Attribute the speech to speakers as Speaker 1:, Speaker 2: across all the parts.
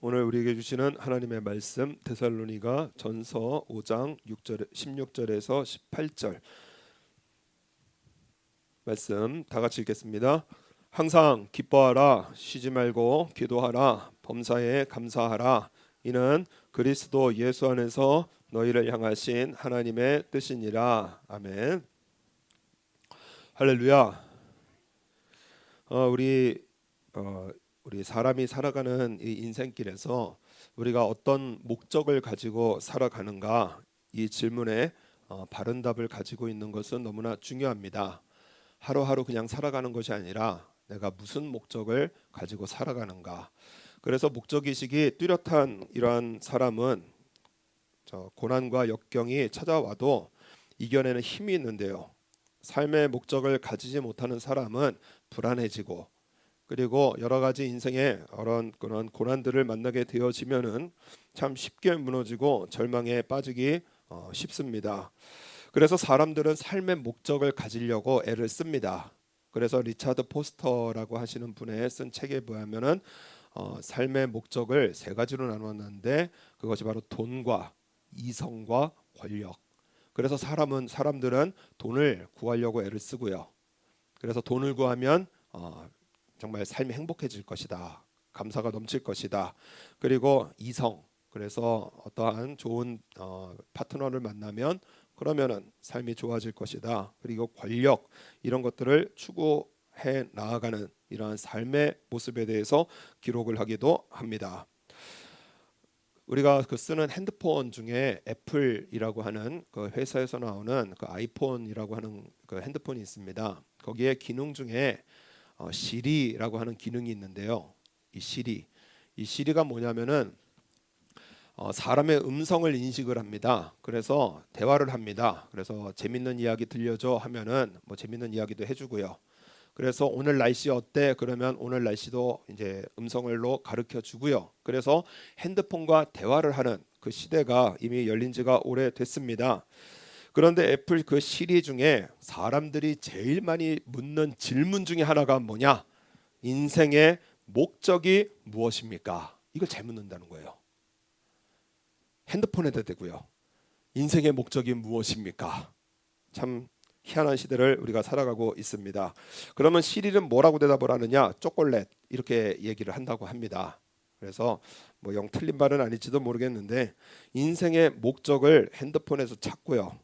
Speaker 1: 오늘 우리에게 주시는 하나님의 말씀 데살로니가 전서 5장 16절에서 18절 말씀 다 같이 읽겠습니다. 항상 기뻐하라, 쉬지 말고 기도하라, 범사에 감사하라. 이는 그리스도 예수 안에서 너희를 향하신 하나님의 뜻이니라. 아멘. 할렐루야. 우리 사람이 살아가는 이 인생길에서 우리가 어떤 목적을 가지고 살아가는가, 이 질문에 바른 답을 가지고 있는 것은 너무나 중요합니다. 하루하루 그냥 살아가는 것이 아니라 내가 무슨 목적을 가지고 살아가는가. 그래서 목적의식이 뚜렷한 이러한 사람은 고난과 역경이 찾아와도 이겨내는 힘이 있는데요, 삶의 목적을 가지지 못하는 사람은 불안해지고, 그리고 여러 가지 인생의 그런 고난들을 만나게 되어지면은 참 쉽게 무너지고 절망에 빠지기 쉽습니다. 그래서 사람들은 삶의 목적을 가지려고 애를 씁니다. 그래서 리차드 포스터라고 하시는 분의 쓴 책에 보면은 삶의 목적을 세 가지로 나눴는데, 그것이 바로 돈과 이성과 권력. 그래서 사람들은 돈을 구하려고 애를 쓰고요. 그래서 돈을 구하면 정말 삶이 행복해질 것이다, 감사가 넘칠 것이다. 그리고 이성, 그래서 어떠한 좋은 파트너를 만나면 그러면은 삶이 좋아질 것이다. 그리고 권력, 이런 것들을 추구해 나아가는 이러한 삶의 모습에 대해서 기록을 하기도 합니다. 우리가 쓰는 핸드폰 중에 애플이라고 하는 그 회사에서 나오는 그 아이폰이라고 하는 그 핸드폰이 있습니다. 거기에 기능 중에 시리라고 하는 기능이 있는데요. 이 시리가 뭐냐면은 사람의 음성을 인식을 합니다. 그래서 대화를 합니다. 그래서 재밌는 이야기 들려줘 하면은 뭐 재밌는 이야기도 해주고요. 그래서 오늘 날씨 어때? 그러면 오늘 날씨도 이제 음성으로 가르쳐 주고요. 그래서 핸드폰과 대화를 하는 그 시대가 이미 열린 지가 오래됐습니다. 그런데 애플 그 시리 중에 사람들이 제일 많이 묻는 질문 중에 하나가 뭐냐? 인생의 목적이 무엇입니까? 이걸 잘 묻는다는 거예요. 핸드폰에도 되고요. 인생의 목적이 무엇입니까? 참 희한한 시대를 우리가 살아가고 있습니다. 그러면 시리는 뭐라고 대답을 하느냐? 초콜릿, 이렇게 얘기를 한다고 합니다. 그래서 뭐 영 틀린 말은 아닐지도 모르겠는데, 인생의 목적을 핸드폰에서 찾고요.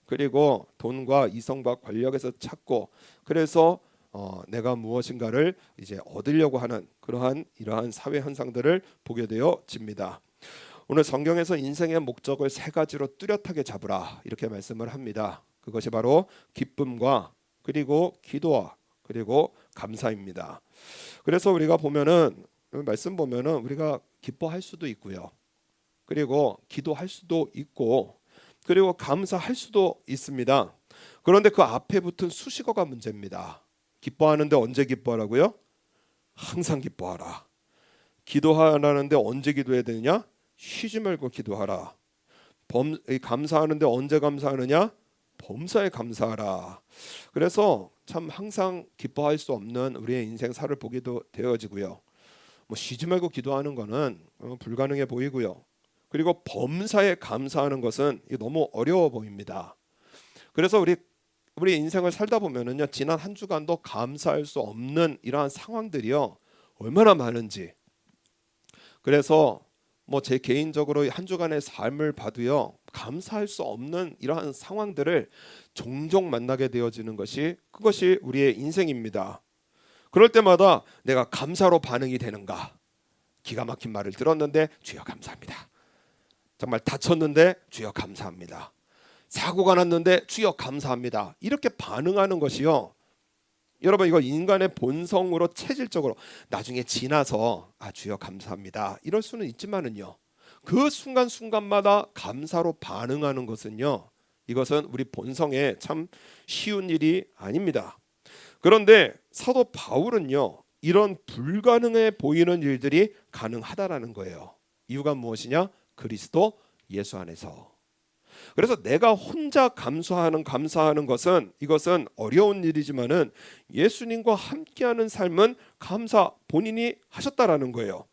Speaker 1: 그리고 돈과 이성과 권력에서 찾고, 그래서 내가 무엇인가를 이제 얻으려고 하는 이러한 사회 현상들을 보게 되어집니다. 오늘 성경에서 인생의 목적을 세 가지로 뚜렷하게 잡으라, 이렇게 말씀을 합니다. 그것이 바로 기쁨과 그리고 기도와 그리고 감사입니다. 그래서 우리가 보면은 말씀 보면은 우리가 기뻐할 수도 있고요. 그리고 기도할 수도 있고, 그리고 감사할 수도 있습니다. 그런데 그 앞에 붙은 수식어가 문제입니다. 기뻐하는데 언제 기뻐하라고요? 항상 기뻐하라. 기도하라는데 언제 기도해야 되느냐? 쉬지 말고 기도하라. 감사하는데 언제 감사하느냐? 범사에 감사하라. 그래서 참 항상 기뻐할 수 없는 우리의 인생사를 보기도 되어지고요. 뭐 쉬지 말고 기도하는 것은 불가능해 보이고요. 그리고 범사에 감사하는 것은 너무 어려워 보입니다. 그래서 우리 인생을 살다 보면은요, 지난 한 주간도 감사할 수 없는 이러한 상황들이요 얼마나 많은지. 그래서 뭐 제 개인적으로 한 주간의 삶을 봐도요, 감사할 수 없는 이러한 상황들을 종종 만나게 되어지는 그것이 우리의 인생입니다. 그럴 때마다 내가 감사로 반응이 되는가? 기가 막힌 말을 들었는데 주여 감사합니다. 정말 다쳤는데 주여 감사합니다. 사고가 났는데 주여 감사합니다. 이렇게 반응하는 것이요, 여러분, 이거 인간의 본성으로 체질적으로 나중에 지나서 주여 감사합니다 이럴 수는 있지만은요, 그 순간순간마다 감사로 반응하는 것은요, 이것은 우리 본성에 참 쉬운 일이 아닙니다. 그런데 사도 바울은요, 이런 불가능해 보이는 일들이 가능하다라는 거예요. 이유가 무엇이냐? 그리스도 예수 안에서. 그래서 내가 혼자 감사하는 것은, 이것은 어려운 일이지만은 예수님과 함께하는 삶은 감사 본인이 하셨다라는 거예요.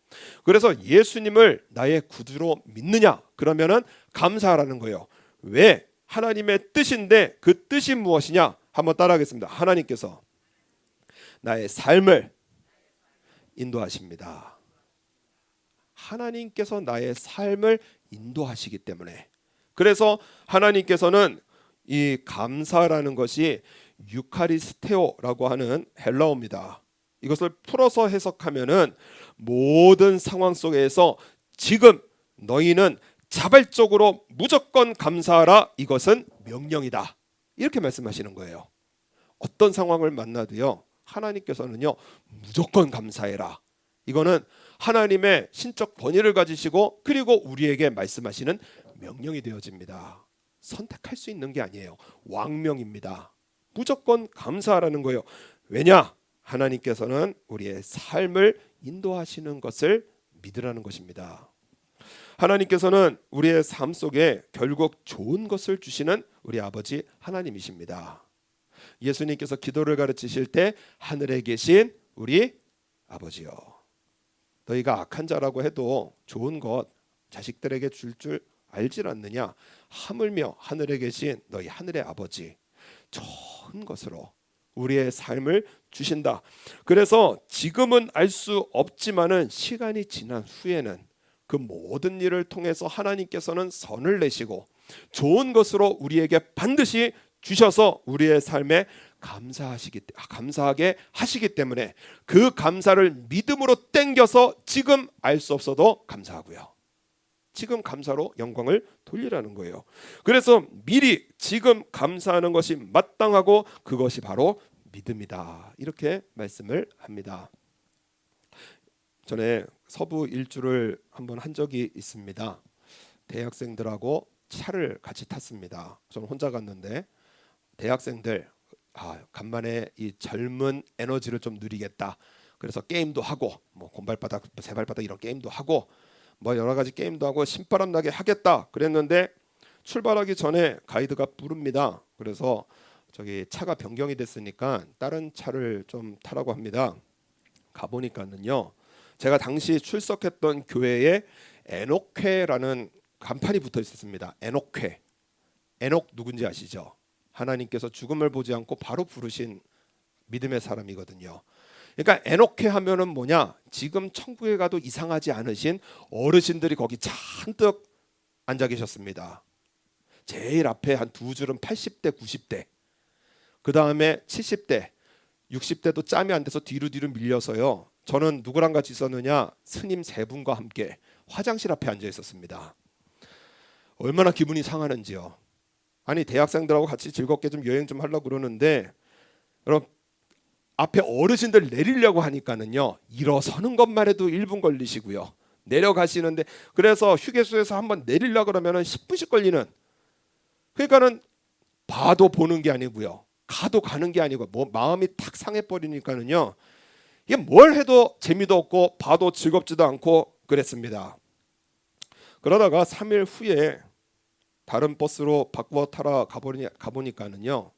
Speaker 1: 그래서 예수님을 나의 구주로 믿느냐? 그러면은 감사하라는 거예요. 왜? 하나님의 뜻인데 그 뜻이 무엇이냐? 한번 따라하겠습니다. 하나님께서 나의 삶을 인도하십니다. 하나님께서 나의 삶을 인도하시기 때문에, 그래서 하나님께서는 이 감사라는 것이 유카리스테오라고 하는 헬라어입니다. 이것을 풀어서 해석하면은 모든 상황 속에서 지금 너희는 자발적으로 무조건 감사하라, 이것은 명령이다, 이렇게 말씀하시는 거예요. 어떤 상황을 만나도요, 하나님께서는요 무조건 감사해라, 이거는 하나님의 신적 권위를 가지시고 그리고 우리에게 말씀하시는 명령이 되어집니다. 선택할 수 있는 게 아니에요. 왕명입니다. 무조건 감사하라는 거예요. 왜냐? 하나님께서는 우리의 삶을 인도하시는 것을 믿으라는 것입니다. 하나님께서는 우리의 삶 속에 결국 좋은 것을 주시는 우리 아버지 하나님이십니다. 예수님께서 기도를 가르치실 때 하늘에 계신 우리 아버지요, 너희가 악한 자라고 해도 좋은 것 자식들에게 줄 알질 않느냐? 하물며 하늘에 계신 너희 하늘의 아버지 좋은 것으로 우리의 삶을 주신다. 그래서 지금은 알 수 없지만은 시간이 지난 후에는 그 모든 일을 통해서 하나님께서는 선을 내시고 좋은 것으로 우리에게 반드시 주셔서 우리의 삶에 감사하게 하시기 때문에 그 감사를 믿음으로 땡겨서 지금 알 수 없어도 감사하고요, 지금 감사로 영광을 돌리라는 거예요. 그래서 미리 지금 감사하는 것이 마땅하고 그것이 바로 믿음이다, 이렇게 말씀을 합니다. 전에 서부 일주를 한번 한 적이 있습니다. 대학생들하고 차를 같이 탔습니다. 저는 혼자 갔는데 대학생들 간만에 이 젊은 에너지를 좀 누리겠다, 그래서 게임도 하고 뭐 곰발바닥 새발바닥 이런 게임도 하고 뭐 여러 가지 게임도 하고 신바람 나게 하겠다 그랬는데 출발하기 전에 가이드가 부릅니다. 그래서 저기 차가 변경이 됐으니까 다른 차를 좀 타라고 합니다. 가보니까는요, 제가 당시 출석했던 교회에 에녹회라는 간판이 붙어 있었습니다. 에녹회. 에녹 누군지 아시죠? 하나님께서 죽음을 보지 않고 바로 부르신 믿음의 사람이거든요. 그러니까 에녹회 하면은 뭐냐? 지금 천국에 가도 이상하지 않으신 어르신들이 거기 잔뜩 앉아 계셨습니다. 제일 앞에 한 두 줄은 80대, 90대. 그 다음에 70대, 60대도 짬이 안 돼서 뒤로 밀려서요. 저는 누구랑 같이 있었느냐? 스님 세 분과 함께 화장실 앞에 앉아 있었습니다. 얼마나 기분이 상하는지요. 아니 대학생들하고 같이 즐겁게 좀 여행 좀 하려고 그러는데 여러분 앞에 어르신들 내리려고 하니까는요 일어서는 것만 해도 1분 걸리시고요. 내려가시는데 그래서 휴게소에서 한번 내리려고 그러면은 10분씩 걸리는, 그러니까는 봐도 보는 게 아니고요. 가도 가는 게 아니고 뭐 마음이 탁 상해 버리니까는요. 이게 뭘 해도 재미도 없고 봐도 즐겁지도 않고 그랬습니다. 그러다가 3일 후에 다른 버스로 바꾸어 타러 가보니까는요.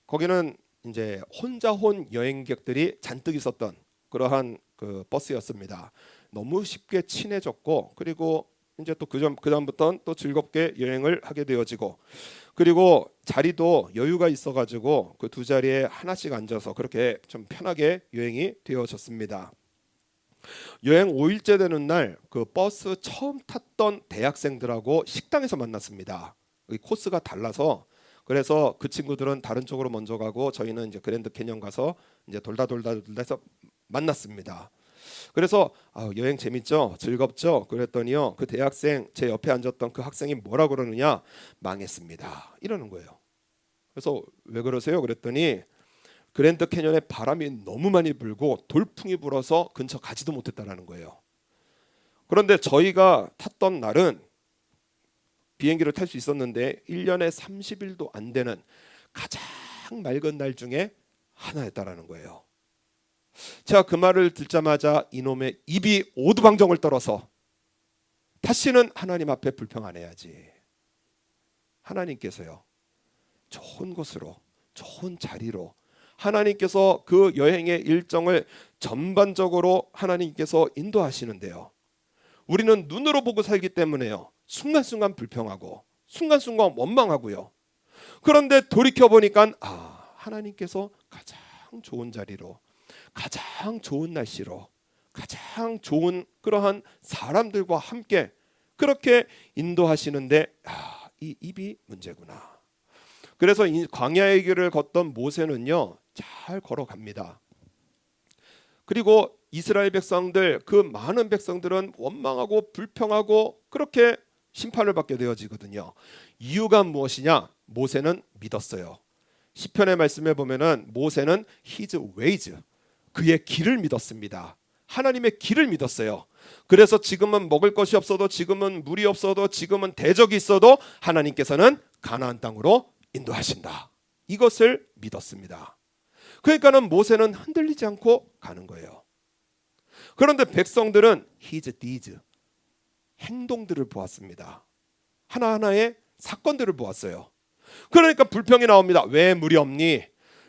Speaker 1: 거기는 이제 혼자 온 여행객들이 잔뜩 있었던 그러한 그 버스였습니다. 너무 쉽게 친해졌고 그리고 이제 또 그다음부터는 또 즐겁게 여행을 하게 되어지고 그리고 자리도 여유가 있어가지고 그 두 자리에 하나씩 앉아서 그렇게 좀 편하게 여행이 되어졌습니다. 여행 5일째 되는 날 그 버스 처음 탔던 대학생들하고 식당에서 만났습니다. 코스가 달라서 그래서 그 친구들은 다른 쪽으로 먼저 가고 저희는 이제 그랜드 캐년 가서 이제 돌다 해서 만났습니다. 그래서 여행 재밌죠? 즐겁죠? 그랬더니요. 그 대학생 제 옆에 앉았던 그 학생이 뭐라 그러느냐? 망했습니다. 이러는 거예요. 그래서 왜 그러세요? 그랬더니 그랜드 캐년에 바람이 너무 많이 불고 돌풍이 불어서 근처 가지도 못했다라는 거예요. 그런데 저희가 탔던 날은 비행기를 탈 수 있었는데 1년에 30일도 안 되는 가장 맑은 날 중에 하나였다라는 거예요. 제가 그 말을 듣자마자 이놈의 입이 오두방정을 떨어서 다시는 하나님 앞에 불평 안 해야지. 하나님께서요. 좋은 곳으로 좋은 자리로 하나님께서 그 여행의 일정을 전반적으로 하나님께서 인도하시는데요. 우리는 눈으로 보고 살기 때문에요. 순간순간 불평하고 순간순간 원망하고요. 그런데 돌이켜보니까 하나님께서 가장 좋은 자리로, 가장 좋은 날씨로, 가장 좋은 그러한 사람들과 함께 그렇게 인도하시는데 이 입이 문제구나. 그래서 이 광야의 길을 걷던 모세는요, 잘 걸어갑니다. 그리고 이스라엘 백성들, 그 많은 백성들은 원망하고 불평하고 그렇게 심판을 받게 되어지거든요. 이유가 무엇이냐? 모세는 믿었어요. 시편의 말씀에 보면은 모세는 his ways, 그의 길을 믿었습니다. 하나님의 길을 믿었어요. 그래서 지금은 먹을 것이 없어도, 지금은 물이 없어도, 지금은 대적이 있어도 하나님께서는 가나안 땅으로 인도하신다. 이것을 믿었습니다. 그러니까는 모세는 흔들리지 않고 가는 거예요. 그런데 백성들은 his deeds, 행동들을 보았습니다. 하나하나의 사건들을 보았어요. 그러니까 불평이 나옵니다. 왜 물이 없니?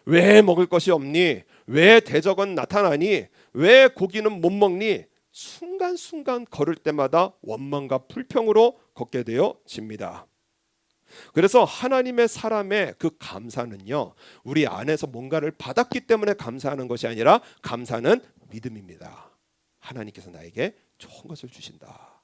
Speaker 1: 왜 먹을 것이 없니? 왜 대적은 나타나니? 왜 고기는 못 먹니? 순간순간 걸을 때마다 원망과 불평으로 걷게 되어집니다. 그래서 하나님의 사람의 그 감사는요, 우리 안에서 뭔가를 받았기 때문에 감사하는 것이 아니라 감사는 믿음입니다. 하나님께서 나에게 좋은 것을 주신다.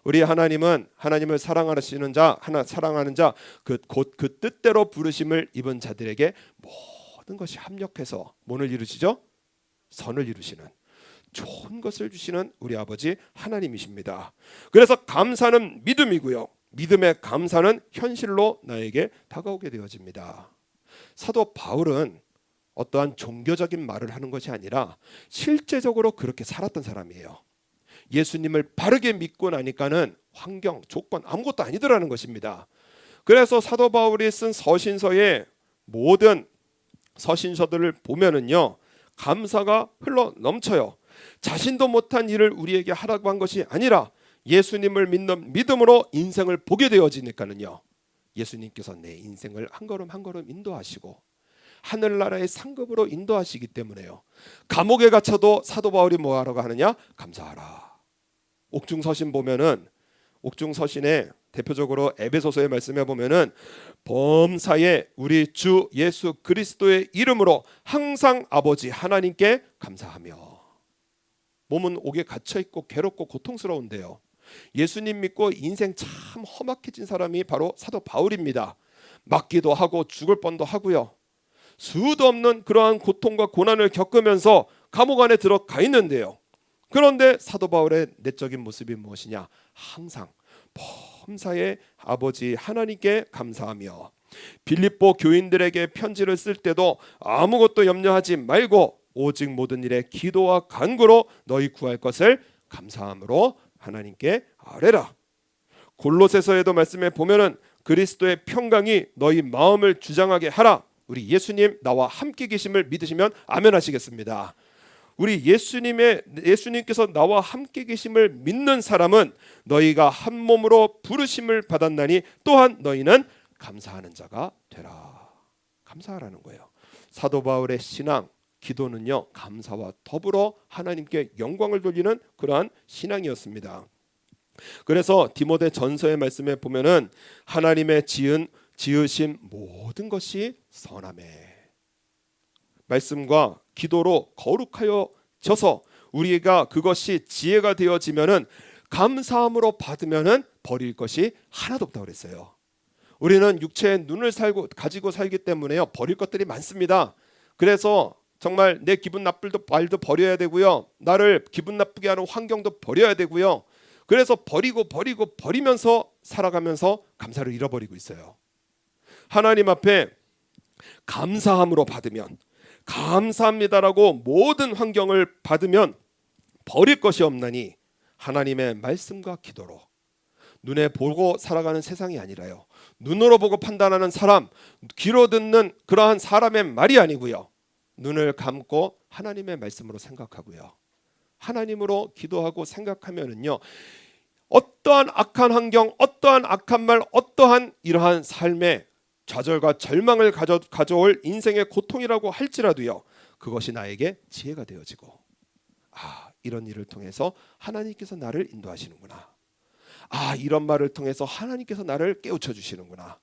Speaker 1: 우리 하나님은 하나님을 사랑하시는 자, 사랑하는 자, 곧 그 뜻대로 부르심을 입은 자들에게 모든 것이 합력해서 뭐를 이루시죠? 선을 이루시는, 좋은 것을 주시는 우리 아버지 하나님이십니다. 그래서 감사는 믿음이고요, 믿음의 감사는 현실로 나에게 다가오게 되어집니다. 사도 바울은 어떠한 종교적인 말을 하는 것이 아니라 실제적으로 그렇게 살았던 사람이에요. 예수님을 바르게 믿고 나니까는 환경, 조건 아무것도 아니더라는 것입니다. 그래서 사도 바울이 쓴 서신서의 모든 서신서들을 보면은요, 감사가 흘러 넘쳐요. 자신도 못한 일을 우리에게 하라고 한 것이 아니라 예수님을 믿는 믿음으로 인생을 보게 되어지니까는요, 예수님께서 내 인생을 한 걸음 한 걸음 인도하시고 하늘나라의 상급으로 인도하시기 때문에요. 감옥에 갇혀도 사도 바울이 뭐 하라고 하느냐? 감사하라. 옥중서신 보면은, 옥중서신에 대표적으로 에베소서의 말씀에 보면은 범사에 우리 주 예수 그리스도의 이름으로 항상 아버지 하나님께 감사하며. 몸은 옥에 갇혀 있고 괴롭고 고통스러운데요, 예수님 믿고 인생 참 험악해진 사람이 바로 사도 바울입니다. 맞기도 하고 죽을 뻔도 하고요, 수도 없는 그러한 고통과 고난을 겪으면서 감옥 안에 들어가 있는데요. 그런데 사도 바울의 내적인 모습이 무엇이냐? 항상 범사의 아버지 하나님께 감사하며, 빌립보 교인들에게 편지를 쓸 때도 아무것도 염려하지 말고 오직 모든 일에 기도와 간구로 너희 구할 것을 감사함으로 하나님께 아뢰라. 골로새서에도 말씀에 보면은 그리스도의 평강이 너희 마음을 주장하게 하라. 우리 예수님 나와 함께 계심을 믿으시면 아멘 하시겠습니다. 우리 예수님께서 나와 함께 계심을 믿는 사람은 너희가 한 몸으로 부르심을 받았나니 또한 너희는 감사하는 자가 되라. 감사하라는 거예요. 사도 바울의 신앙, 기도는요, 감사와 더불어 하나님께 영광을 돌리는 그러한 신앙이었습니다. 그래서 디모데 전서의 말씀에 보면은 하나님의 지으신 모든 것이 선하매, 말씀과 기도로 거룩하여져서 우리가 그것이 지혜가 되어지면은 감사함으로 받으면은 버릴 것이 하나도 없다고 그랬어요. 우리는 육체의 눈을 가지고 살기 때문에요, 버릴 것들이 많습니다. 그래서 정말 내 기분 나쁠 말도 버려야 되고요, 나를 기분 나쁘게 하는 환경도 버려야 되고요. 그래서 버리면서 살아가면서 감사를 잃어버리고 있어요. 하나님 앞에 감사함으로 받으면, 감사합니다라고 모든 환경을 받으면 버릴 것이 없나니 하나님의 말씀과 기도로, 눈에 보고 살아가는 세상이 아니라요, 눈으로 보고 판단하는 사람, 귀로 듣는 그러한 사람의 말이 아니고요, 눈을 감고 하나님의 말씀으로 생각하고요, 하나님으로 기도하고 생각하면은요, 어떠한 악한 환경, 어떠한 악한 말, 어떠한 이러한 삶의 좌절과 절망을 가져올 인생의 고통이라고 할지라도요, 그것이 나에게 지혜가 되어지고 이런 일을 통해서 하나님께서 나를 인도하시는구나. 이런 말을 통해서 하나님께서 나를 깨우쳐 주시는구나.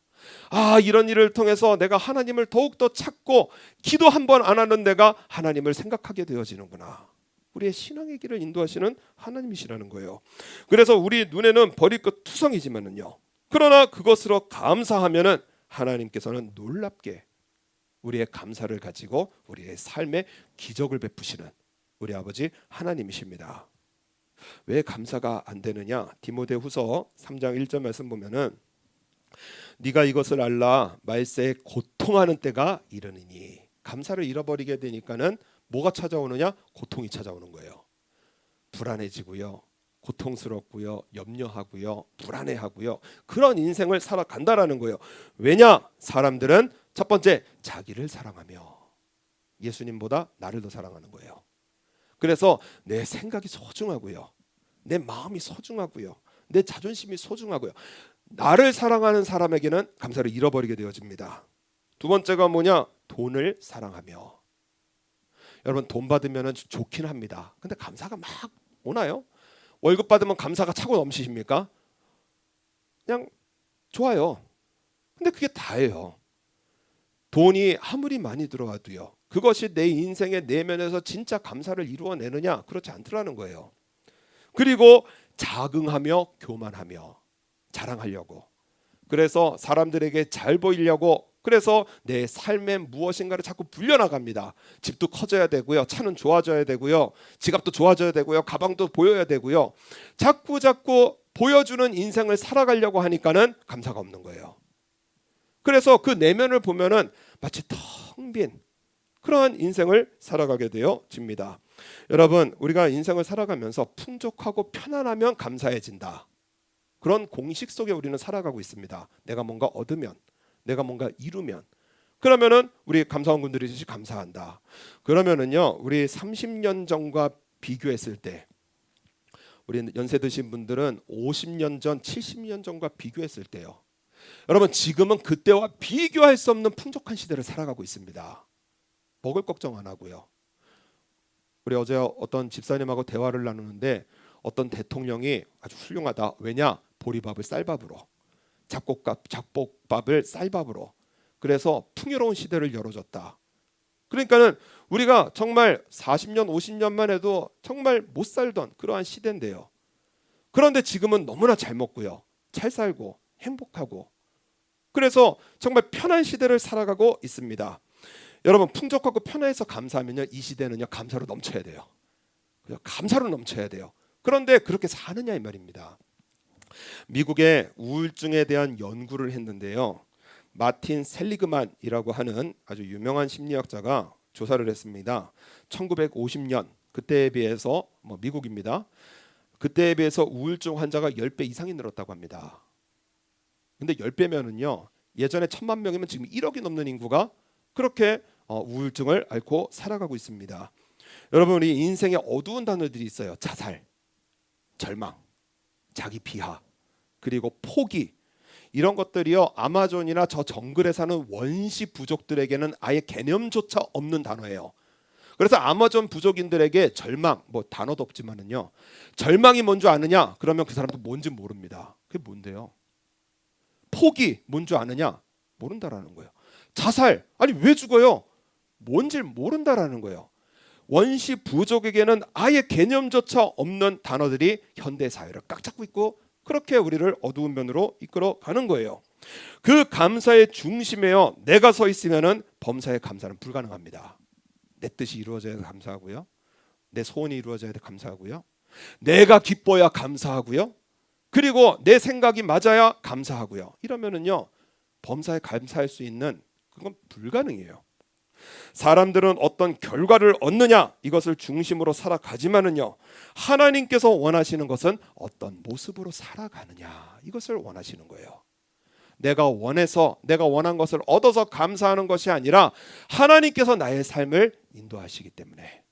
Speaker 1: 이런 일을 통해서 내가 하나님을 더욱더 찾고 기도 한 번 안 하는 내가 하나님을 생각하게 되어지는구나. 우리의 신앙의 길을 인도하시는 하나님이시라는 거예요. 그래서 우리 눈에는 버릴 것 투성이지만은요, 그러나 그것으로 감사하면은 하나님께서는 놀랍게 우리의 감사를 가지고 우리의 삶에 기적을 베푸시는 우리 아버지 하나님이십니다. 왜 감사가 안 되느냐? 디모데후서 3장 1절 말씀 보면은 네가 이것을 알라 말세에 고통하는 때가 이르느니. 감사를 잃어버리게 되니까는 뭐가 찾아오느냐? 고통이 찾아오는 거예요. 불안해지고요, 고통스럽고요, 염려하고요, 불안해하고요, 그런 인생을 살아간다라는 거예요. 왜냐? 사람들은 첫 번째 자기를 사랑하며 예수님보다 나를 더 사랑하는 거예요. 그래서 내 생각이 소중하고요, 내 마음이 소중하고요, 내 자존심이 소중하고요, 나를 사랑하는 사람에게는 감사를 잃어버리게 되어집니다. 두 번째가 뭐냐? 돈을 사랑하며. 여러분, 돈 받으면 좋긴 합니다. 근데 감사가 막 오나요? 월급 받으면 감사가 차고 넘치십니까? 그냥 좋아요. 근데 그게 다예요. 돈이 아무리 많이 들어와도요, 그것이 내 인생의 내면에서 진짜 감사를 이루어내느냐? 그렇지 않더라는 거예요. 그리고 자긍하며 교만하며 자랑하려고, 그래서 사람들에게 잘 보이려고, 그래서 내 삶에 무엇인가를 자꾸 불려나갑니다. 집도 커져야 되고요, 차는 좋아져야 되고요, 지갑도 좋아져야 되고요, 가방도 보여야 되고요, 자꾸 보여주는 인생을 살아가려고 하니까는 감사가 없는 거예요. 그래서 그 내면을 보면은 마치 텅 빈 그러한 인생을 살아가게 되어집니다. 여러분, 우리가 인생을 살아가면서 풍족하고 편안하면 감사해진다, 그런 공식 속에 우리는 살아가고 있습니다. 내가 뭔가 얻으면, 내가 뭔가 이루면, 그러면은 우리 감사원군들이 감사한다. 그러면은요, 우리 30년 전과 비교했을 때, 우리 연세 드신 분들은 50년 전, 70년 전과 비교했을 때요, 여러분, 지금은 그때와 비교할 수 없는 풍족한 시대를 살아가고 있습니다. 먹을 걱정 안 하고요. 우리 어제 어떤 집사님하고 대화를 나누는데 어떤 대통령이 아주 훌륭하다. 왜냐? 보리밥을 쌀밥으로, 잡곡밥을 쌀밥으로, 그래서 풍요로운 시대를 열어줬다. 그러니까는 우리가 정말 40년 50년만 해도 정말 못 살던 그러한 시대인데요, 그런데 지금은 너무나 잘 먹고요, 잘 살고 행복하고, 그래서 정말 편한 시대를 살아가고 있습니다. 여러분, 풍족하고 편해서 감사하면요, 이 시대는요 감사로 넘쳐야 돼요. 감사로 넘쳐야 돼요. 그런데 그렇게 사느냐 이 말입니다. 미국의 우울증에 대한 연구를 했는데요, 마틴 셀리그만이라고 하는 아주 유명한 심리학자가 조사를 했습니다. 1950년, 그때에 비해서 미국입니다. 그때에 비해서 우울증 환자가 10배 이상이 늘었다고 합니다. 근데 10배면은요, 예전에 1000만 명이면 지금 1억이 넘는 인구가 그렇게 우울증을 앓고 살아가고 있습니다. 여러분, 우리 인생에 어두운 단어들이 있어요. 자살, 절망, 자기 비하, 그리고 포기, 이런 것들이요, 아마존이나 저 정글에 사는 원시 부족들에게는 아예 개념조차 없는 단어예요. 그래서 아마존 부족인들에게 절망, 단어도 없지만은요, 절망이 뭔 줄 아느냐? 그러면 그 사람도 뭔지 모릅니다. 그게 뭔데요? 포기 뭔 줄 아느냐? 모른다라는 거예요. 자살, 아니 왜 죽어요? 뭔지 모른다라는 거예요. 원시 부족에게는 아예 개념조차 없는 단어들이 현대 사회를 꽉 잡고 있고, 그렇게 우리를 어두운 면으로 이끌어 가는 거예요. 그 감사의 중심에요, 내가 서 있으면은 범사의 감사는 불가능합니다. 내 뜻이 이루어져야 감사하고요, 내 소원이 이루어져야 감사하고요, 내가 기뻐야 감사하고요, 그리고 내 생각이 맞아야 감사하고요. 이러면은요, 범사에 감사할 수 있는 그건 불가능해요. 사람들은 어떤 결과를 얻느냐, 이것을 중심으로 살아가지만은요, 하나님께서 원하시는 것은 어떤 모습으로 살아가느냐, 이것을 원하시는 거예요. 내가 원해서, 내가 원한 것을 얻어서 감사하는 것이 아니라 하나님께서 나의 삶을 인도하시기 때문에,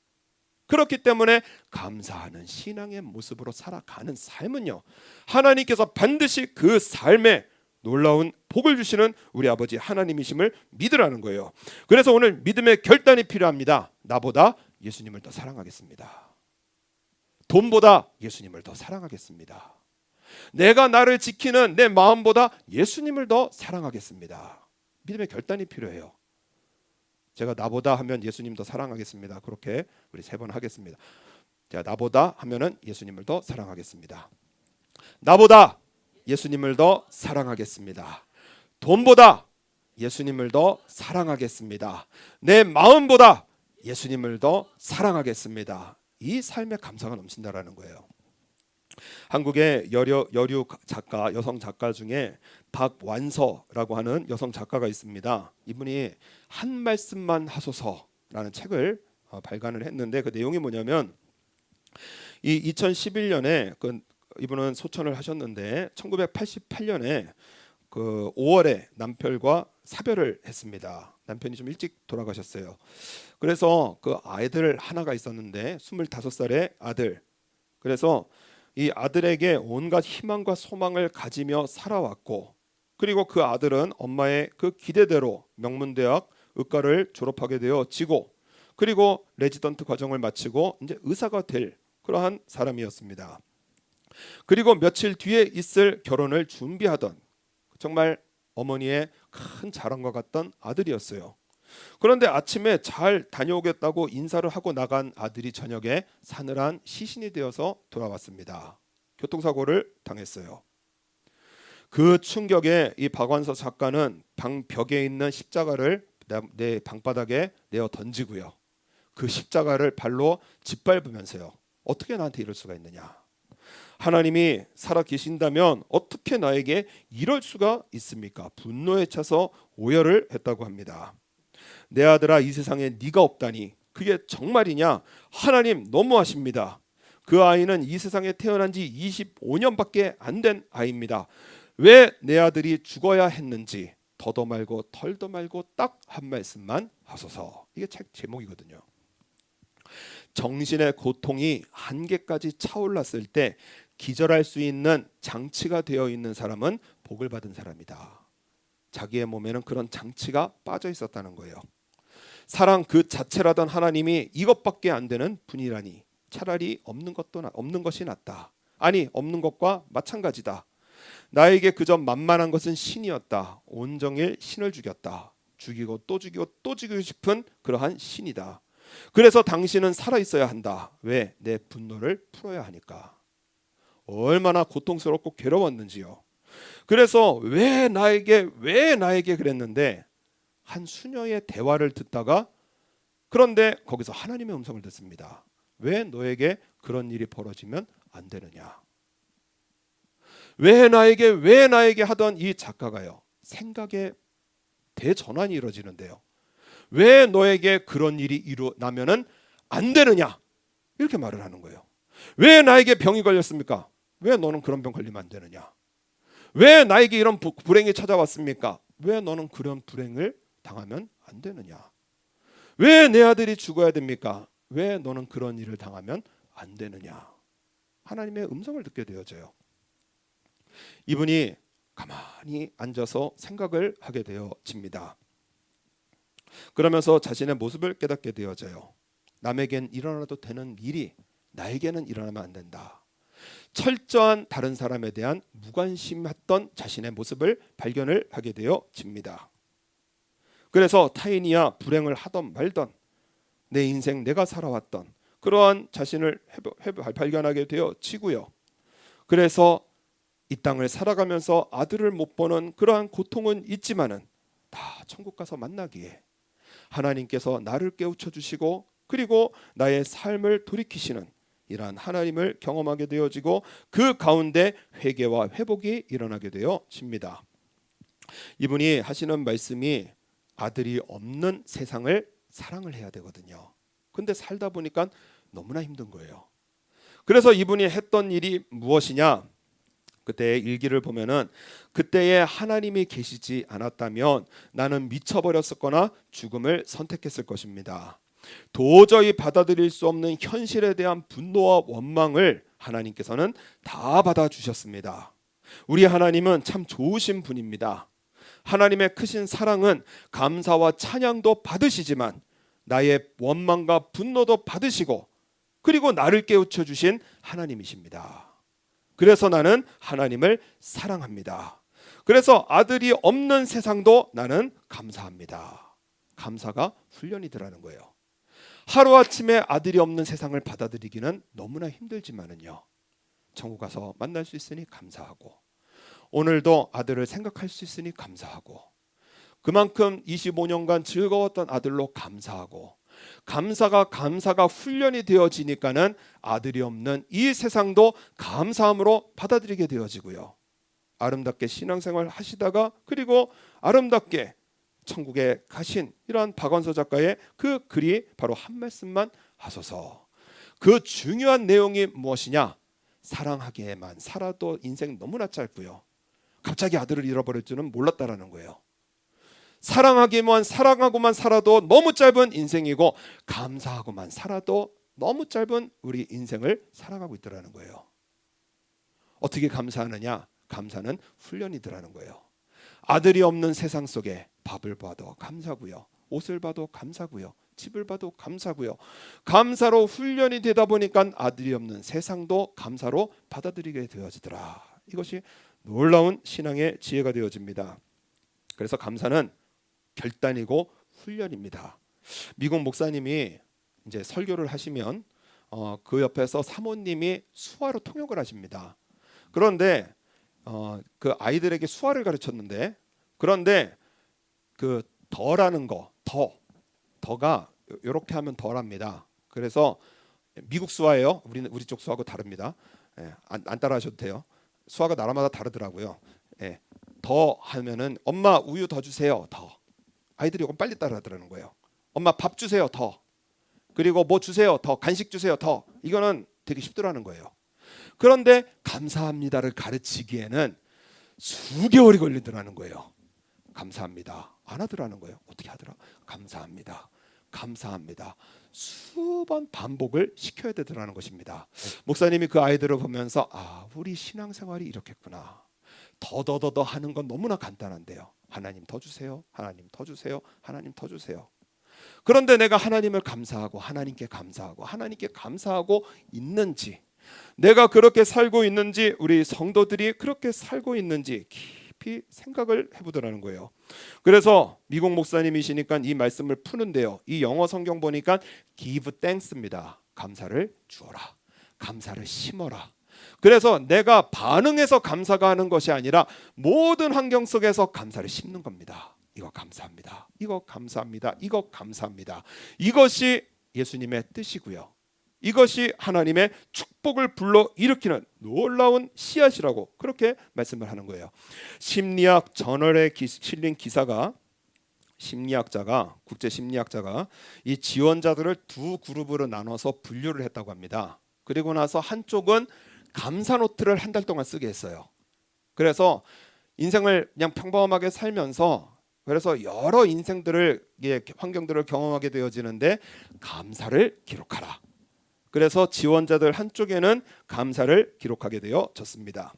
Speaker 1: 그렇기 때문에 감사하는 신앙의 모습으로 살아가는 삶은요, 하나님께서 반드시 그 삶에 놀라운 복을 주시는 우리 아버지 하나님이심을 믿으라는 거예요. 그래서 오늘 믿음의 결단이 필요합니다. 나보다 예수님을 더 사랑하겠습니다. 돈보다 예수님을 더 사랑하겠습니다. 내가 나를 지키는 내 마음보다 예수님을 더 사랑하겠습니다. 믿음의 결단이 필요해요. 제가 나보다 하면 예수님 더 사랑하겠습니다. 그렇게 우리 3번 하겠습니다. 자, 나보다 하면은 예수님을 더 사랑하겠습니다. 나보다 예수님을 더 사랑하겠습니다. 돈보다 예수님을 더 사랑하겠습니다. 내 마음보다 예수님을 더 사랑하겠습니다. 이 삶의 감사가 넘친다라는 거예요. 한국의 여류 작가, 여성 작가 중에 박완서라고 하는 여성 작가가 있습니다. 이분이 한 말씀만 하소서라는 책을 발간을 했는데 그 내용이 뭐냐면 이 2011년에 이분은 소천을 하셨는데 1988년에 그 5월에 남편과 사별을 했습니다. 남편이 좀 일찍 돌아가셨어요. 그래서 그 아이들 하나가 있었는데 25살의 아들. 그래서 이 아들에게 온갖 희망과 소망을 가지며 살아왔고, 그리고 그 아들은 엄마의 그 기대대로 명문대학 의과를 졸업하게 되어지고, 그리고 레지던트 과정을 마치고 이제 의사가 될 그러한 사람이었습니다. 그리고 며칠 뒤에 있을 결혼을 준비하던 정말 어머니의 큰 자랑과 같던 아들이었어요. 그런데 아침에 잘 다녀오겠다고 인사를 하고 나간 아들이 저녁에 사늘한 시신이 되어서 돌아왔습니다. 교통사고를 당했어요. 그 충격에 이 박완서 작가는 방 벽에 있는 십자가를 내 방바닥에 내어 던지고요. 그 십자가를 발로 짓밟으면서요. 어떻게 나한테 이럴 수가 있느냐? 하나님이 살아 계신다면 어떻게 나에게 이럴 수가 있습니까? 분노에 차서 오열을 했다고 합니다. 내 아들아, 이 세상에 네가 없다니 그게 정말이냐? 하나님 너무하십니다. 그 아이는 이 세상에 태어난 지 25년밖에 안 된 아이입니다. 왜 내 아들이 죽어야 했는지 더도 말고 덜도 말고 딱 한 말씀만 하소서. 이게 책 제목이거든요. 정신의 고통이 한계까지 차올랐을 때 기절할 수 있는 장치가 되어 있는 사람은 복을 받은 사람이다. 자기의 몸에는 그런 장치가 빠져 있었다는 거예요. 사랑 그 자체라던 하나님이 이것밖에 안 되는 분이라니 차라리 없는 것이 낫다. 아니, 없는 것과 마찬가지다. 나에게 그저 만만한 것은 신이었다. 온종일 신을 죽였다. 죽이고 또 죽이고 또 죽이고 싶은 그러한 신이다. 그래서 당신은 살아있어야 한다. 왜? 내 분노를 풀어야 하니까. 얼마나 고통스럽고 괴로웠는지요. 그래서 왜 나에게 그랬는데 한 수녀의 대화를 듣다가, 그런데 거기서 하나님의 음성을 듣습니다. 왜 너에게 그런 일이 벌어지면 안 되느냐? 왜 나에게 하던 이 작가가요, 생각의 대전환이 이루어지는데요. 왜 너에게 그런 일이 일어나면은 안 되느냐? 이렇게 말을 하는 거예요. 왜 나에게 병이 걸렸습니까? 왜 너는 그런 병 걸리면 안 되느냐? 왜 나에게 이런 불행이 찾아왔습니까? 왜 너는 그런 불행을 당하면 안 되느냐? 왜 내 아들이 죽어야 됩니까? 왜 너는 그런 일을 당하면 안 되느냐? 하나님의 음성을 듣게 되어져요. 이분이 가만히 앉아서 생각을 하게 되어집니다. 그러면서 자신의 모습을 깨닫게 되어져요. 남에겐 일어나도 되는 일이 나에게는 일어나면 안 된다. 철저한 다른 사람에 대한 무관심했던 자신의 모습을 발견을 하게 되어집니다. 그래서 타인이야 불행을 하던 말던 내 인생 내가 살아왔던 그러한 자신을 발견하게 되어지고요. 그래서 이 땅을 살아가면서 아들을 못 보는 그러한 고통은 있지만은 다 천국 가서 만나기에 하나님께서 나를 깨우쳐 주시고, 그리고 나의 삶을 돌이키시는 이러한 하나님을 경험하게 되어지고, 그 가운데 회개와 회복이 일어나게 되어집니다. 이분이 하시는 말씀이 아들이 없는 세상을 사랑을 해야 되거든요. 근데 살다 보니까 너무나 힘든 거예요. 그래서 이분이 했던 일이 무엇이냐? 그때의 일기를 보면은, 그때에 하나님이 계시지 않았다면 나는 미쳐버렸었거나 죽음을 선택했을 것입니다. 도저히 받아들일 수 없는 현실에 대한 분노와 원망을 하나님께서는 다 받아주셨습니다. 우리 하나님은 참 좋으신 분입니다. 하나님의 크신 사랑은 감사와 찬양도 받으시지만 나의 원망과 분노도 받으시고, 그리고 나를 깨우쳐 주신 하나님이십니다. 그래서 나는 하나님을 사랑합니다. 그래서 아들이 없는 세상도 나는 감사합니다. 감사가 훈련이 되라는 거예요. 하루아침에 아들이 없는 세상을 받아들이기는 너무나 힘들지만은요, 천국 가서 만날 수 있으니 감사하고, 오늘도 아들을 생각할 수 있으니 감사하고, 그만큼 25년간 즐거웠던 아들로 감사하고, 감사가 훈련이 되어지니까는 아들이 없는 이 세상도 감사함으로 받아들이게 되어지고요, 아름답게 신앙생활 하시다가 그리고 아름답게 천국에 가신 이러한 박완서 작가의 그 글이 바로 한 말씀만 하소서. 그 중요한 내용이 무엇이냐? 사랑하기에만 살아도 인생 너무나 짧고요, 갑자기 아들을 잃어버릴 줄은 몰랐다라는 거예요. 사랑하기만 사랑하고만 살아도 너무 짧은 인생이고, 감사하고만 살아도 너무 짧은 우리 인생을 살아가고 있더라는 거예요. 어떻게 감사하느냐? 감사는 훈련이더라는 거예요. 아들이 없는 세상 속에 밥을 봐도 감사고요, 옷을 봐도 감사고요, 집을 봐도 감사고요, 감사로 훈련이 되다 보니까 아들이 없는 세상도 감사로 받아들이게 되어지더라. 이것이 놀라운 신앙의 지혜가 되어집니다. 그래서 감사는 결단이고 훈련입니다. 미국 목사님이 이제 설교를 하시면 그 옆에서 사모님이 수화로 통역을 하십니다. 그런데 그 아이들에게 수화를 가르쳤는데, 그런데 그 더라는 거, 더가 이렇게 하면 더랍니다. 그래서 미국 수화예요. 우리 쪽 수화하고 다릅니다. 안 따라하셔도 돼요. 수화가 나라마다 다르더라고요. 더 하면은 엄마 우유 더 주세요. 더. 아이들이 이건 빨리 따라하더라는 거예요. 엄마 밥 주세요. 더. 그리고 뭐 주세요. 더. 간식 주세요. 더. 이거는 되게 쉽더라는 거예요. 그런데 감사합니다를 가르치기에는 수개월이 걸리더라는 거예요. 감사합니다. 안 하더라는 거예요. 어떻게 하더라? 감사합니다. 감사합니다. 수번 반복을 시켜야 되더라는 것입니다. 목사님이 그 아이들을 보면서 우리 신앙생활이 이렇겠구나. 더 하는 건 너무나 간단한데요. 하나님 더 주세요. 하나님 더 주세요. 하나님 더 주세요. 그런데 내가 하나님을 감사하고 하나님께 감사하고 있는지, 내가 그렇게 살고 있는지, 우리 성도들이 그렇게 살고 있는지 깊이 생각을 해보더라는 거예요. 그래서 미국 목사님이시니까 이 말씀을 푸는데요, 이 영어 성경 보니까 give thanks입니다. 감사를 주어라, 감사를 심어라. 그래서 내가 반응해서 감사가 하는 것이 아니라 모든 환경 속에서 감사를 심는 겁니다. 이거 감사합니다. 이거 감사합니다. 이거 감사합니다. 이것이 예수님의 뜻이고요, 이것이 하나님의 축복을 불러일으키는 놀라운 씨앗이라고 그렇게 말씀을 하는 거예요. 심리학 저널에 실린 기사가, 국제 심리학자가 이 지원자들을 두 그룹으로 나눠서 분류를 했다고 합니다. 그리고 나서 한쪽은 감사 노트를 한 달 동안 쓰게 했어요. 그래서 인생을 그냥 평범하게 살면서, 그래서 여러 인생들을, 환경들을 경험하게 되어지는데 감사를 기록하라. 그래서 지원자들 한쪽에는 감사를 기록하게 되어졌습니다.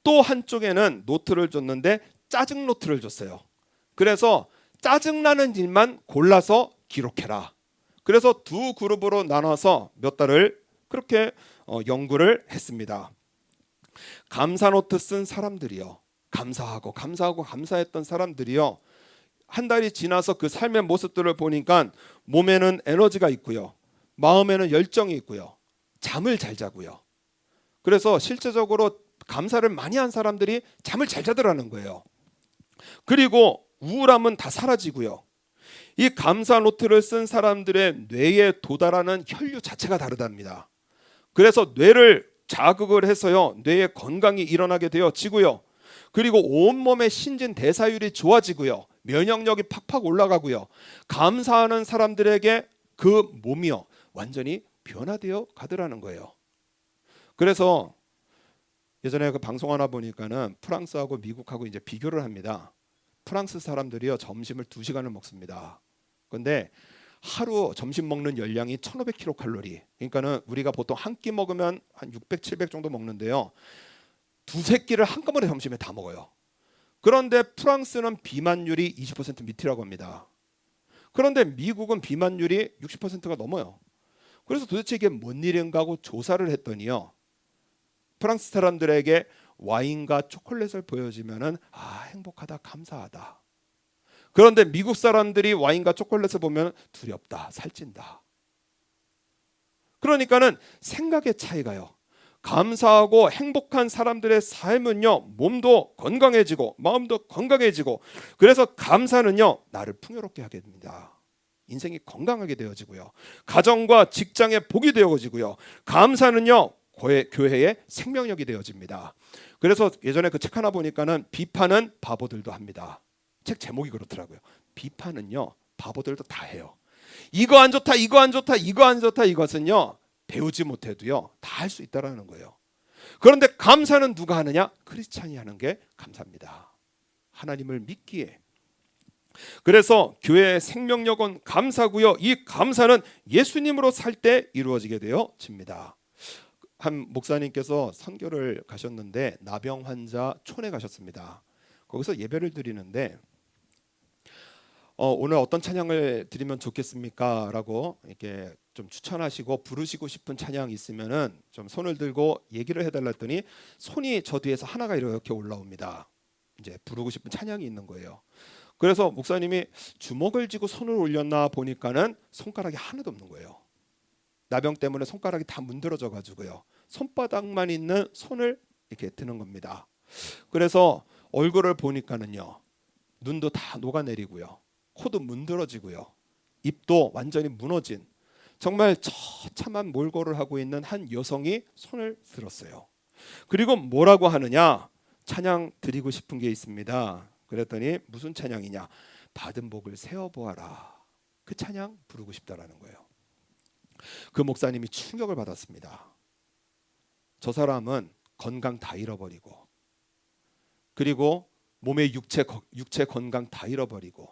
Speaker 1: 또 한쪽에는 노트를 줬는데 짜증 노트를 줬어요. 그래서 짜증나는 일만 골라서 기록해라. 그래서 두 그룹으로 나눠서 몇 달을 그렇게 연구를 했습니다. 감사 노트 쓴 사람들이요, 감사했던 사람들이요, 한 달이 지나서 그 삶의 모습들을 보니까 몸에는 에너지가 있고요, 마음에는 열정이 있고요, 잠을 잘 자고요. 그래서 실제적으로 감사를 많이 한 사람들이 잠을 잘 자더라는 거예요. 그리고 우울함은 다 사라지고요. 이 감사 노트를 쓴 사람들의 뇌에 도달하는 혈류 자체가 다르답니다. 그래서 뇌를 자극을 해서요, 뇌의 건강이 일어나게 되어지고요. 그리고 온몸의 신진대사율이 좋아지고요, 면역력이 팍팍 올라가고요. 감사하는 사람들에게 그 몸이요 완전히 변화되어 가더라는 거예요. 그래서 예전에 그 방송 하나 보니까는 프랑스하고 미국하고 이제 비교를 합니다. 프랑스 사람들이요 점심을 2시간을 먹습니다. 그런데 하루 점심 먹는 열량이 1500kcal. 그러니까는 우리가 보통 한 끼 먹으면 한 600, 700 정도 먹는데요, 두세 끼를 한꺼번에 점심에 다 먹어요. 그런데 프랑스는 비만율이 20% 밑이라고 합니다. 그런데 미국은 비만율이 60%가 넘어요. 그래서 도대체 이게 뭔 일인가 하고 조사를 했더니요, 프랑스 사람들에게 와인과 초콜릿을 보여주면은 행복하다, 감사하다. 그런데 미국 사람들이 와인과 초콜릿을 보면 두렵다, 살찐다. 그러니까는 생각의 차이가요. 감사하고 행복한 사람들의 삶은요, 몸도 건강해지고 마음도 건강해지고, 그래서 감사는요, 나를 풍요롭게 하게 됩니다. 인생이 건강하게 되어지고요, 가정과 직장에 복이 되어지고요, 감사는요, 교회의 생명력이 되어집니다. 그래서 예전에 그 책 하나 보니까는 비판은 바보들도 합니다. 책 제목이 그렇더라고요. 비판은요, 바보들도 다 해요. 이거 안 좋다, 이거 안 좋다, 이거 안 좋다, 이것은요, 배우지 못해도요, 다 할 수 있다라는 거예요. 그런데 감사는 누가 하느냐? 크리스찬이 하는 게 감사입니다. 하나님을 믿기에. 그래서 교회의 생명력은 감사고요, 이 감사는 예수님으로 살 때 이루어지게 되어집니다. 한 목사님께서 선교를 가셨는데 나병 환자 촌에 가셨습니다. 거기서 예배를 드리는데 오늘 어떤 찬양을 드리면 좋겠습니까? 라고 이렇게 좀 추천하시고 부르시고 싶은 찬양이 있으면은 좀 손을 들고 얘기를 해달라 했더니 손이 저 뒤에서 하나가 이렇게 올라옵니다. 이제 부르고 싶은 찬양이 있는 거예요. 그래서 목사님이 주먹을 쥐고 손을 올렸나 보니까는 손가락이 하나도 없는 거예요. 나병 때문에 손가락이 다 문드러져 가지고요, 손바닥만 있는 손을 이렇게 드는 겁니다. 그래서 얼굴을 보니까는요, 눈도 다 녹아내리고요, 코도 문드러지고요, 입도 완전히 무너진, 정말 처참한 몰골을 하고 있는 한 여성이 손을 들었어요. 그리고 뭐라고 하느냐? 찬양 드리고 싶은 게 있습니다. 그랬더니 무슨 찬양이냐? 받은 복을 세어보아라. 그 찬양 부르고 싶다라는 거예요. 그 목사님이 충격을 받았습니다. 저 사람은 건강 다 잃어버리고, 그리고 몸의 육체 건강 다 잃어버리고,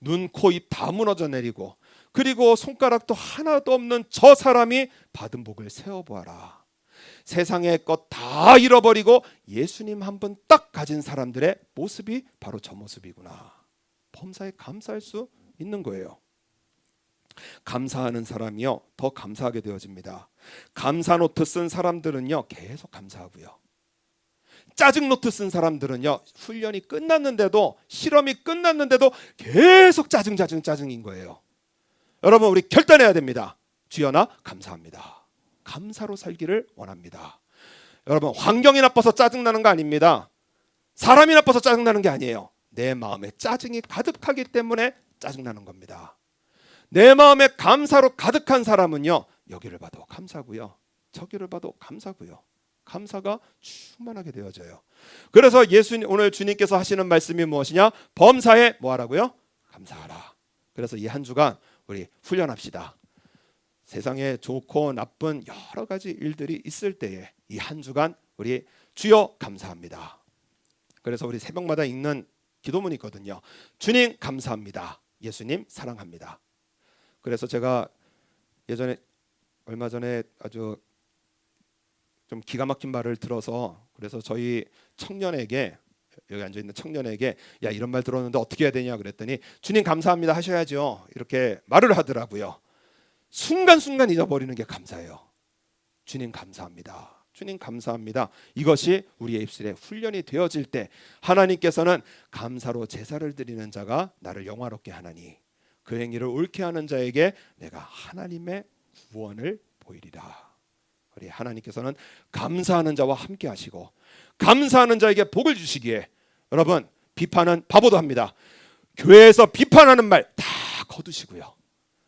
Speaker 1: 눈, 코, 입 다 무너져 내리고, 그리고 손가락도 하나도 없는 저 사람이 받은 복을 세어보아라. 세상의 것 다 잃어버리고 예수님 한 분 딱 가진 사람들의 모습이 바로 저 모습이구나. 범사에 감사할 수 있는 거예요. 감사하는 사람이요, 더 감사하게 되어집니다. 감사 노트 쓴 사람들은요, 계속 감사하고요, 짜증 노트 쓴 사람들은요, 훈련이 끝났는데도, 실험이 끝났는데도 계속 짜증인 거예요. 여러분, 우리 결단해야 됩니다. 주여, 나 감사합니다. 감사로 살기를 원합니다. 여러분, 환경이 나빠서 짜증나는 거 아닙니다. 사람이 나빠서 짜증나는 게 아니에요. 내 마음에 짜증이 가득하기 때문에 짜증나는 겁니다. 내 마음에 감사로 가득한 사람은요, 여기를 봐도 감사고요, 저기를 봐도 감사고요, 감사가 충만하게 되어져요. 그래서 오늘 주님께서 하시는 말씀이 무엇이냐? 범사에 뭐하라고요? 감사하라. 그래서 이 한 주간 우리 훈련합시다. 세상에 좋고 나쁜 여러 가지 일들이 있을 때에 이 한 주간 우리 주여 감사합니다. 그래서 우리 새벽마다 읽는 기도문이 있거든요. 주님 감사합니다. 예수님 사랑합니다. 그래서 제가 얼마 전에 아주 좀 기가 막힌 말을 들어서, 그래서 저희 청년에게, 여기 앉아 있는 청년에게, 야, 이런 말 들었는데 어떻게 해야 되냐 그랬더니 주님 감사합니다 하셔야죠, 이렇게 말을 하더라고요. 순간순간 잊어버리는 게 감사예요. 주님 감사합니다. 주님 감사합니다. 이것이 우리의 입술에 훈련이 되어질 때 하나님께서는 감사로 제사를 드리는 자가 나를 영화롭게 하나니 그 행위를 옳게 하는 자에게 내가 하나님의 구원을 보이리라. 우리 하나님께서는 감사하는 자와 함께 하시고 감사하는 자에게 복을 주시기에, 여러분, 비판은 바보도 합니다. 교회에서 비판하는 말 다 거두시고요,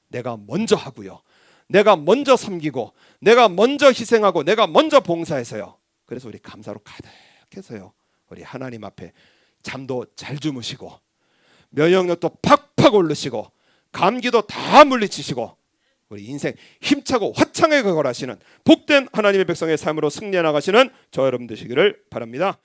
Speaker 1: 내가 먼저 하고요, 내가 먼저 섬기고, 내가 먼저 희생하고, 내가 먼저 봉사해서요, 그래서 우리 감사로 가득해서요, 우리 하나님 앞에 잠도 잘 주무시고, 면역력도 팍팍 오르시고, 감기도 다 물리치시고, 우리 인생 힘차고 화창하게 걸어가시는 복된 하나님의 백성의 삶으로 승리해 나가시는 저 여러분 되시기를 바랍니다.